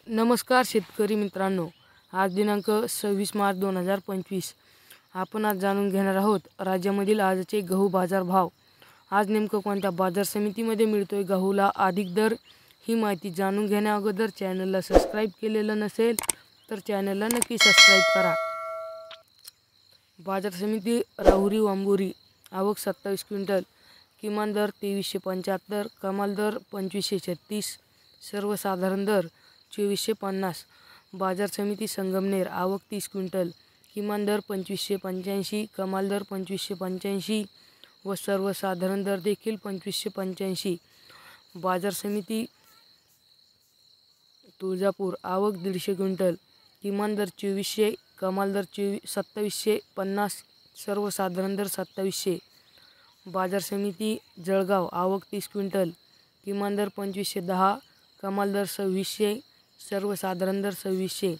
नमस्कार शेतकरी मित्रांनो, आज दिनांक 26 मार्च 2025 आपण आज जाणून घेणार आहोत राज्यामधील आजचे गहू बाजार भाव। आज नेमकं कोणत्या बाजार समितीमध्ये मिळतोय गहूला अधिक दर, ही माहिती जाणून घेण्या अगोदर चॅनलला सबस्क्राइब केलेलं नसेल तर चॅनलला नक्की सबस्क्राइब करा। बाजार समिती राहुरी वांबुरी आवक 27 क्विंटल, किमान दर 2375, कमाल दर 2536, सर्वसाधारण दर 2450। बाजार समिती संगमनेर आवक 30 क्विंटल, किमान दर 2585, कमाल दर 2585 व सर्वसाधारण दर देखील 2585। बाजार समिती तुळजापूर आवक 150 क्विंटल, किमान दर 2400, कमाल दर 2750, सर्वसाधारण दर 2700। बाजार समिती जळगाव आवक 30 क्विंटल, किमान दर 2510, कमाल दर 2600, सर्वसाधारण दर 2600।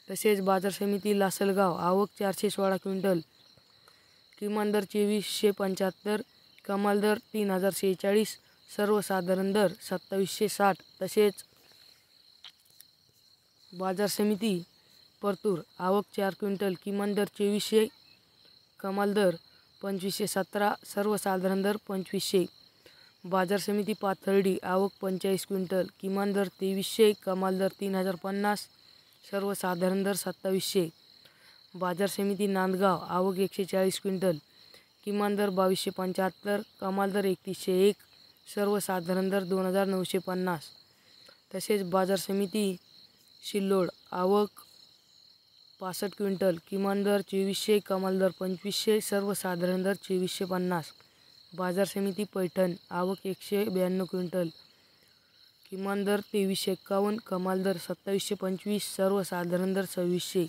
तसेच बाजार समिती लासलगाव आवक 416 क्विंटल, किमान दर 2475, कमाल दर 3046, सर्वसाधारण दर 2760। तसेच बाजार समिती परतूर आवक 4 क्विंटल, किमान दर 2400, कमाल दर 2517, सर्वसाधारण दर 2500। बाजार समिती पाथर्डी आवक 45 क्विंटल, किमान दर 2300, कमाल दर 3050, सर्वसाधारण दर 2700। बाजार समिती नांदगाव आवक 140 क्विंटल, किमान दर 2275, कमाल दर 3101, सर्वसाधारण दर 2950। तसेच बाजार समिती सिल्लोड आवक 65 क्विंटल, किमान दर 2400, कमाल दर 2500, सर्वसाधारण दर 2450। बाजार समिती पैठण आवक 192 क्विंटल, किमान दर 2351, कमाल दर 2725, सर्वसाधारण दर 2600।